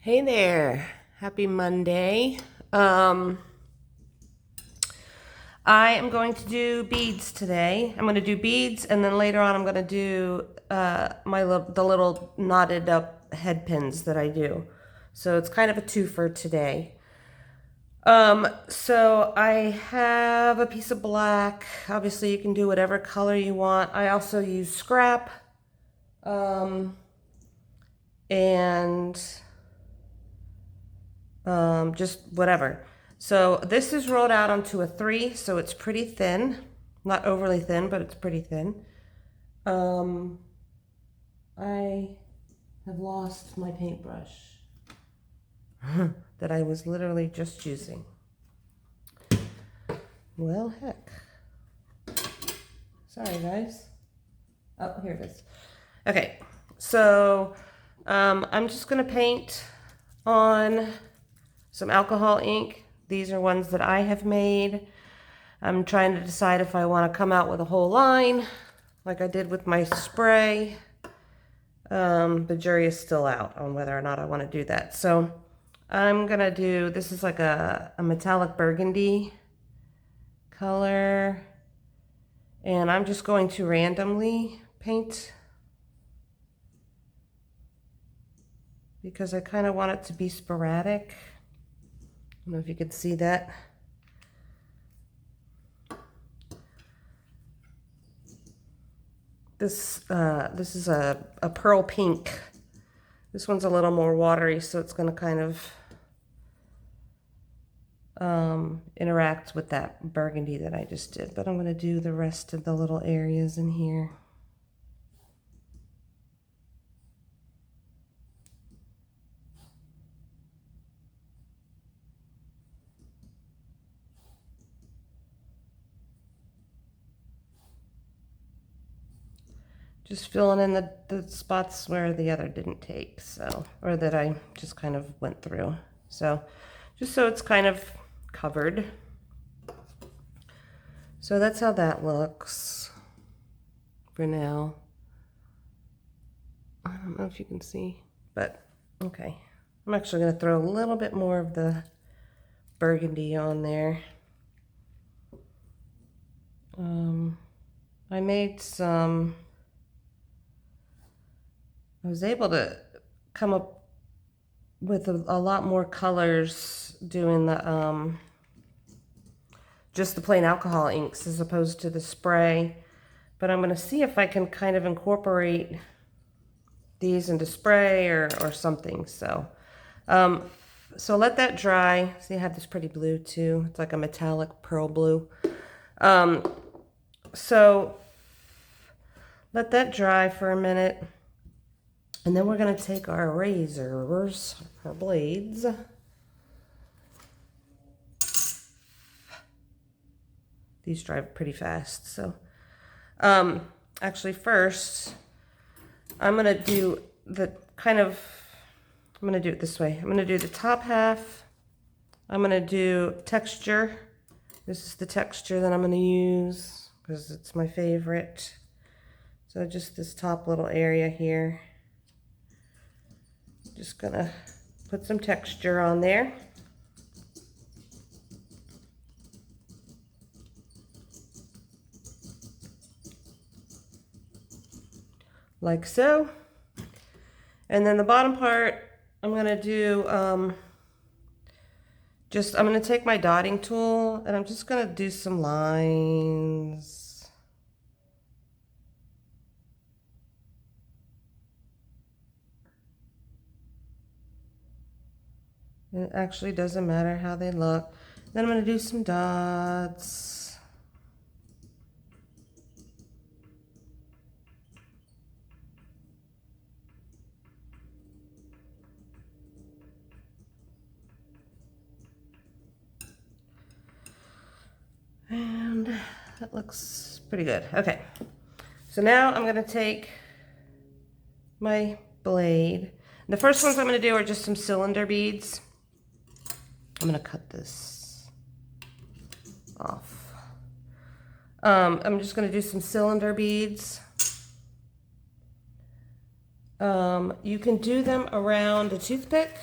Hey there, happy Monday. I am going to do beads today. I'm going to do beads, and then later on I'm going to do the little knotted up head pins that I do. So it's kind of a twofer today. So I have a piece of black. Obviously you can do whatever color you want. I also use scrap. And just whatever. So this is rolled out onto a 3, so it's pretty thin. Not overly thin, but it's pretty thin. I have lost my paintbrush that I was literally just using. Well, heck. Sorry, guys. Oh, here it is. Okay, so I'm just going to paint on some alcohol ink. These are ones that I have made. I'm trying to decide if I want to come out with a whole line like I did with my spray. The jury is still out on whether or not I want to do that. So I'm going to do, this is like a metallic burgundy color. And I'm just going to randomly paint because I kind of want it to be sporadic. I don't know if you can see that. This is a pearl pink. This one's a little more watery, so it's going to kind of interact with that burgundy that I just did. But I'm going to do the rest of the little areas in here. Just filling in the spots where the other didn't take, so, or that I just kind of went through. So, just so it's kind of covered. So that's how that looks for now. I don't know if you can see, but okay. I'm actually going to throw a little bit more of the burgundy on there. I made some, I was able to come up with a lot more colors doing the just the plain alcohol inks as opposed to the spray. But I'm going to see if I can kind of incorporate these into spray or something. So so let that dry. See, I have this pretty blue too. It's like a metallic pearl blue. So let that dry for a minute. And then we're going to take our razors, our blades. These dry pretty fast. So actually first, I'm going to do the kind of, I'm going to do it this way. I'm going to do the top half. I'm going to do texture. This is the texture that I'm going to use because it's my favorite. So just this top little area here. Just going to put some texture on there. Like so. And then the bottom part, I'm going to do, I'm going to take my dotting tool and I'm just going to do some lines. And it actually doesn't matter how they look. Then I'm going to do some dots. And that looks pretty good. Okay, so now I'm going to take my blade. The first ones I'm going to do are just some cylinder beads. I'm going to cut this off. I'm just going to do some cylinder beads. You can do them around a toothpick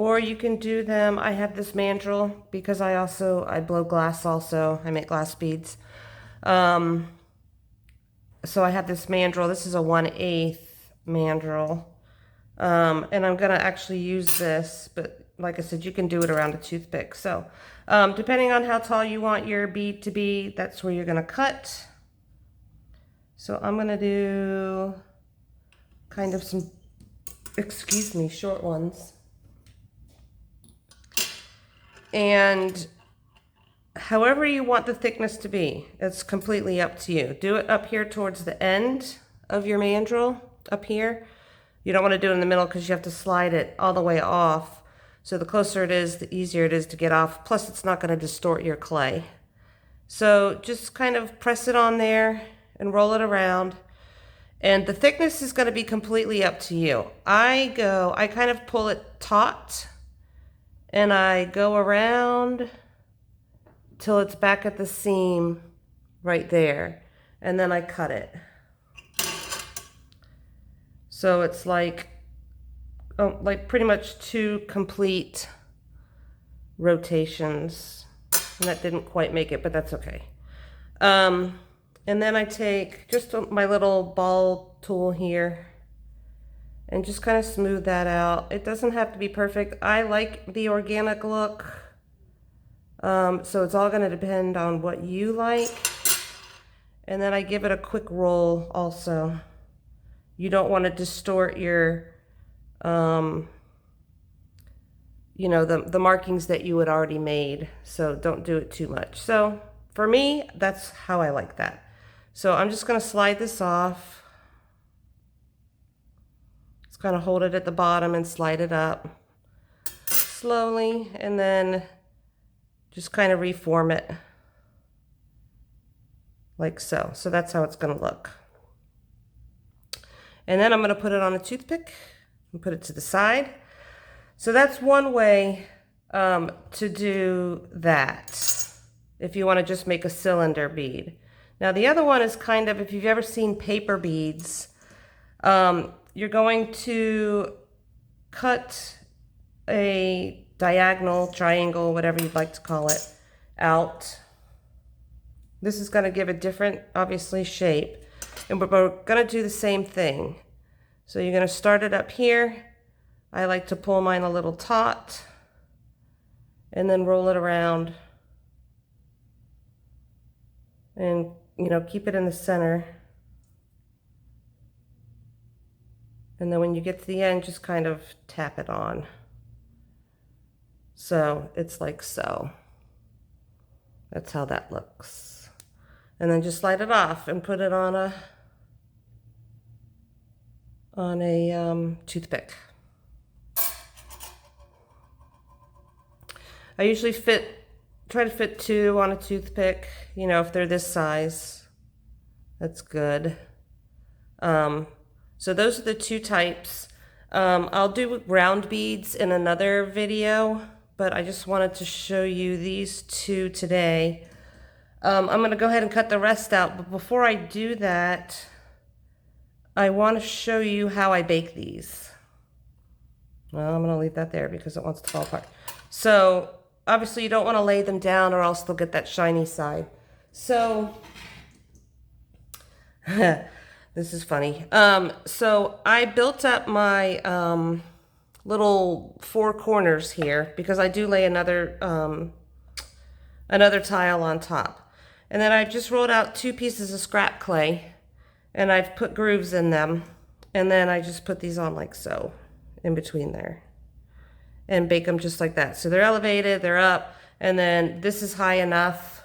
Or you can do them, I have this mandrel because I blow glass also. I make glass beads. So I have this mandrel. This is a 1/8 mandrel. And I'm gonna actually use this, but like I said, you can do it around a toothpick. So depending on how tall you want your bead to be, that's where you're gonna cut. So I'm gonna do kind of some, excuse me, short ones. And however you want the thickness to be, it's completely up to you. Do it up here towards the end of your mandrel, up here. You don't want to do it in the middle because you have to slide it all the way off. So the closer it is, the easier it is to get off. Plus it's not going to distort your clay. So just kind of press it on there and roll it around. And the thickness is going to be completely up to you. I kind of pull it taut and I go around till it's back at the seam right there. And then I cut it. So it's like pretty much 2 complete rotations. And that didn't quite make it, but that's okay. And then I take just my little ball tool here and just kind of smooth that out. It doesn't have to be perfect. I like the organic look. So it's all going to depend on what you like. And then I give it a quick roll also. You don't want to distort your, you know, the markings that you had already made. So don't do it too much. So for me, that's how I like that. So I'm just going to slide this off. Just kind of hold it at the bottom and slide it up slowly, and then just kind of reform it like so. So that's how it's going to look. And then I'm going to put it on a toothpick and put it to the side. So that's one way to do that, if you want to just make a cylinder bead. Now the other one is kind of, if you've ever seen paper beads, you're going to cut a diagonal, triangle, whatever you'd like to call it, out. This is going to give a different, obviously, shape. And we're going to do the same thing. So you're going to start it up here. I like to pull mine a little taut and then roll it around. And, you know, keep it in the center. And then when you get to the end, just kind of tap it on. So it's like so. That's how that looks. And then just slide it off and put it on a toothpick. I usually try to fit 2 on a toothpick, you know, if they're this size. That's good. So those are the 2 types. I'll do round beads in another video, but I just wanted to show you these 2 today. I'm going to go ahead and cut the rest out, but before I do that, I want to show you how I bake these. Well, I'm going to leave that there because it wants to fall apart. So obviously you don't want to lay them down or else they'll get that shiny side. So this is funny. So I built up my little 4 corners here because I do lay another tile on top. And then I've just rolled out 2 pieces of scrap clay and I've put grooves in them. And then I just put these on like so in between there and bake them just like that. So they're elevated, they're up, and then this is high enough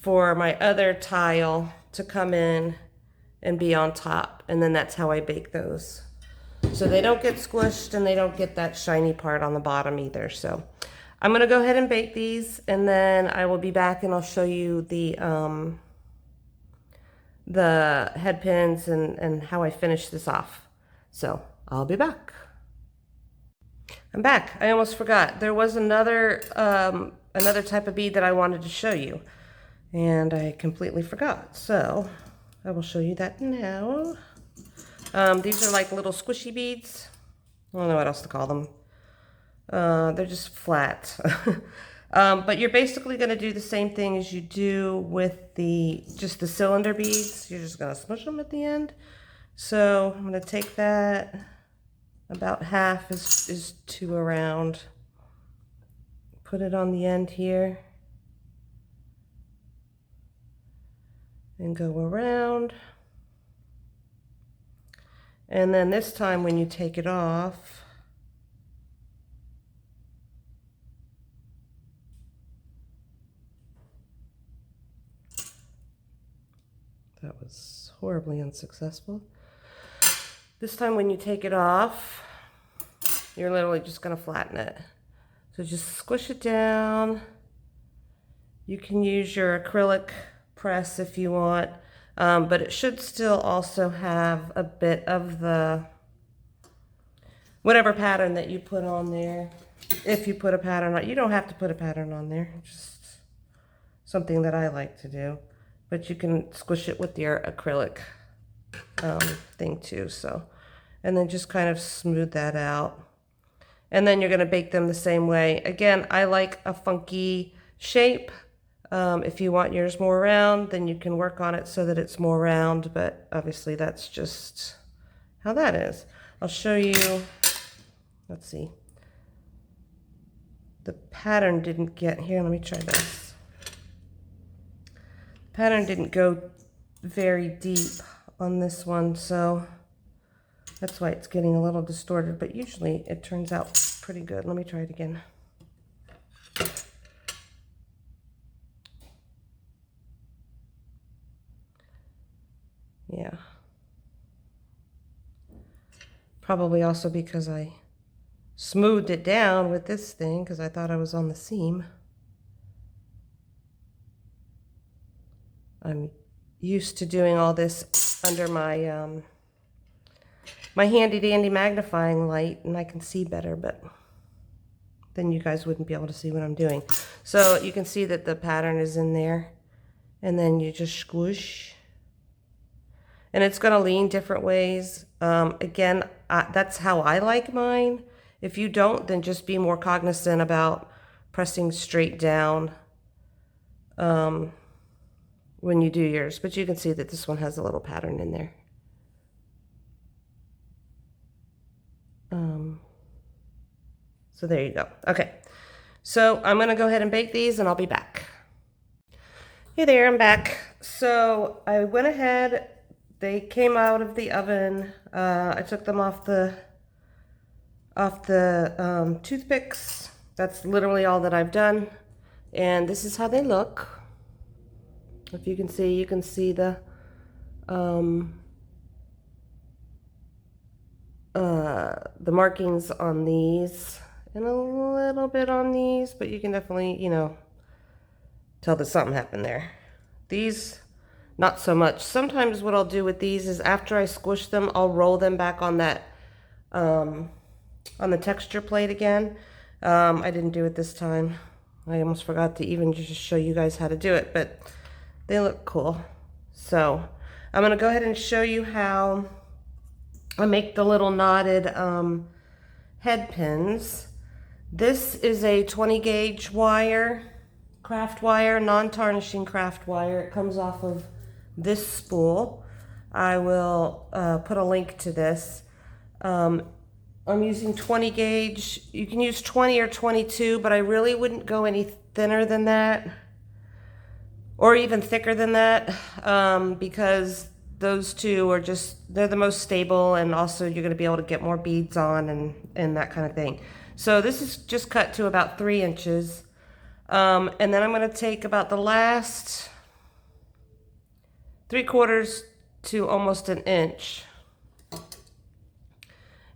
for my other tile to come in and be on top. And then that's how I bake those. So they don't get squished and they don't get that shiny part on the bottom either. So I'm gonna go ahead and bake these, and then I will be back and I'll show you the head pins and how I finish this off. So I'll be back. I'm back. I almost forgot. There was another type of bead that I wanted to show you, and I completely forgot. So I will show you that now. These are like little squishy beads. I don't know what else to call them. They're just flat. But you're basically going to do the same thing as you do with just the cylinder beads. You're just going to smush them at the end. So I'm going to take that, about half is two around, put it on the end here, and go around. And then this time when you take it off, that was horribly unsuccessful. This time when you take it off, you're literally just going to flatten it. So just squish it down. You can use your acrylic press if you want, but it should still also have a bit of the whatever pattern that you put on there. If you put a pattern on, you don't have to put a pattern on there, just something that I like to do. But you can squish it with your acrylic thing too. So, and then just kind of smooth that out. And then you're going to bake them the same way. Again, I like a funky shape. If you want yours more round, then you can work on it so that it's more round. But obviously that's just how that is. I'll show you. Let's see. The pattern didn't get here. Let me try this. Pattern didn't go very deep on this one, so that's why it's getting a little distorted, but usually it turns out pretty good. Let me try it again. Yeah. Probably also because I smoothed it down with this thing because I thought I was on the seam. I'm used to doing all this under my my handy dandy magnifying light, and I can see better, but then you guys wouldn't be able to see what I'm doing. So you can see that the pattern is in there, and then you just squish, and it's going to lean different ways. Again, that's how I like mine. If you don't, then just be more cognizant about pressing straight down when you do yours. But you can see that this one has a little pattern in there. So there you go. Okay, so I'm gonna go ahead and bake these and I'll be back. Hey there, I'm back. So I went ahead, they came out of the oven. I took them off the toothpicks. That's literally all that I've done. And this is how they look. If you can see the markings on these and a little bit on these, but you can definitely, you know, tell that something happened there. These, not so much. Sometimes what I'll do with these is after I squish them, I'll roll them back on that, on the texture plate again. I didn't do it this time. I almost forgot to even just show you guys how to do it, but they look cool. So I'm gonna go ahead and show you how I make the little knotted head pins. This is a 20 gauge wire, craft wire, non-tarnishing craft wire. It comes off of this spool. I will put a link to this. I'm using 20 gauge. You can use 20 or 22, but I really wouldn't go any thinner than that or even thicker than that because those two are just, they're the most stable, and also you're going to be able to get more beads on and that kind of thing. So this is just cut to about 3 inches. And then I'm going to take about the last 3/4 to almost an inch.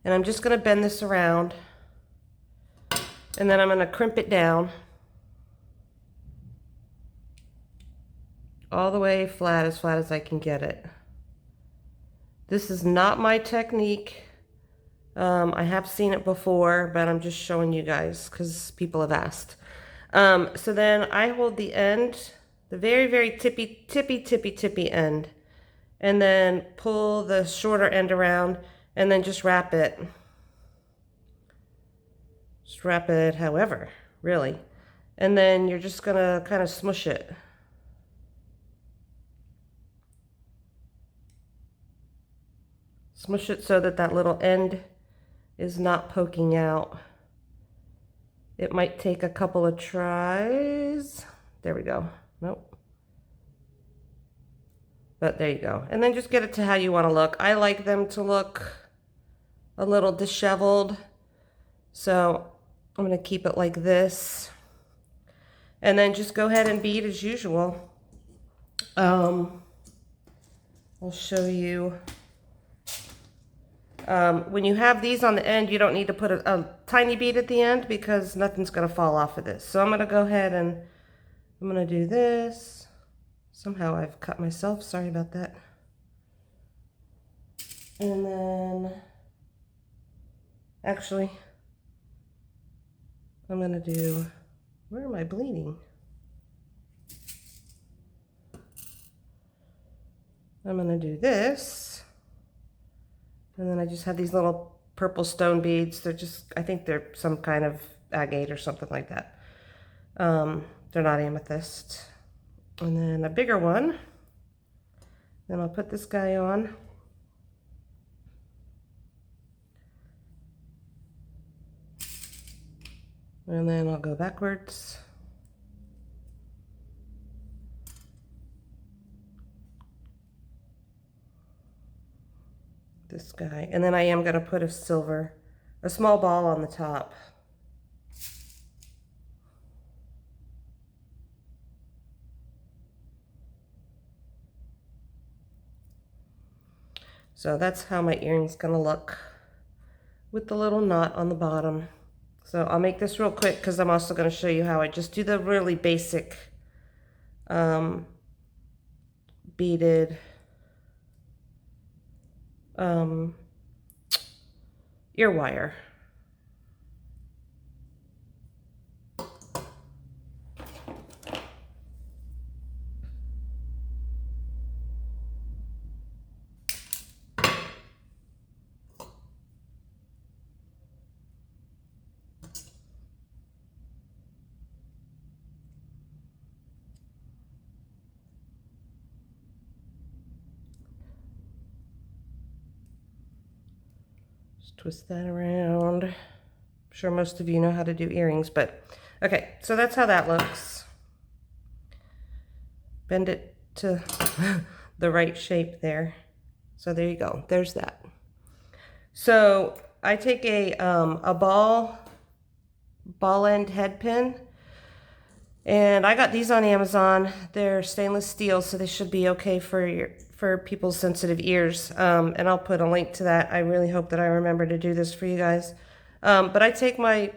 And I'm just going to bend this around. And then I'm going to crimp it down all the way flat as I can get it. This is not my technique. I have seen it before, but I'm just showing you guys because people have asked. So then I hold the end, the very, very tippy end, and then pull the shorter end around and then just wrap it Just wrap it however, really. And then you're just gonna kind of smush it. Smush it so that that little end is not poking out. It might take a couple of tries. There we go. Nope. But there you go. And then just get it to how you want to look. I like them to look a little disheveled. So I'm going to keep it like this. And then just go ahead and bead as usual. I'll show you. When you have these on the end, you don't need to put a tiny bead at the end because nothing's going to fall off of this. So I'm going to go ahead and I'm going to do this. Somehow I've cut myself. Sorry about that. And then, actually, I'm going to do, where am I bleeding? I'm going to do this. And then I just have these little purple stone beads. They're just, I think they're some kind of agate or something like that. They're not amethyst. And then a bigger one. Then I'll put this guy on. And then I'll go backwards. This guy. And then I am going to put a small ball on the top. So that's how my earring's going to look with the little knot on the bottom. So I'll make this real quick because I'm also going to show you how I just do the really basic beaded ear wire. Twist that around. I'm sure most of you know how to do earrings, but okay, so that's how that looks. Bend it to the right shape there. So there you go, there's that. So I take a ball end head pin, and I got these on Amazon. They're stainless steel, so they should be okay for people's sensitive ears. And I'll put a link to that. I really hope that I remember to do this for you guys. But I take my,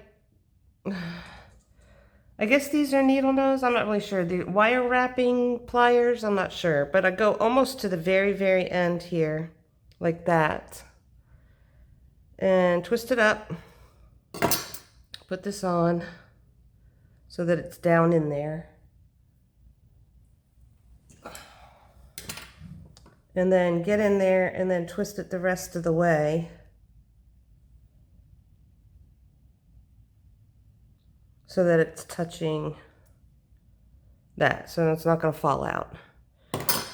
I guess these are needle nose. I'm not really sure. The wire wrapping pliers, I'm not sure. But I go almost to the very, very end here, like that. And twist it up. Put this on so that it's down in there. And then get in there and then twist it the rest of the way. So that it's touching that, so it's not going to fall out.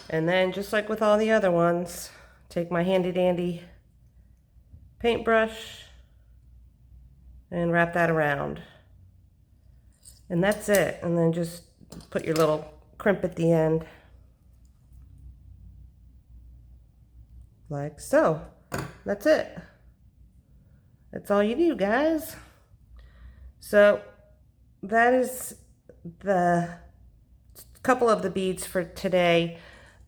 And then just like with all the other ones, take my handy dandy paintbrush and wrap that around. And that's it. And then just put your little crimp at the end. Like so. That's it. That's all you do, guys. So that is the couple of the beads for today.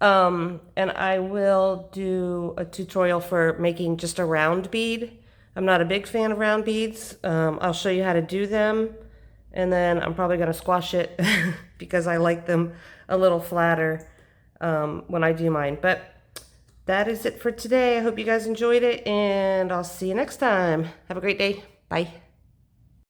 And I will do a tutorial for making just a round bead. I'm not a big fan of round beads. I'll show you how to do them. And then I'm probably going to squash it because I like them a little flatter when I do mine. But that is it for today. I hope you guys enjoyed it, and I'll see you next time. Have a great day. Bye.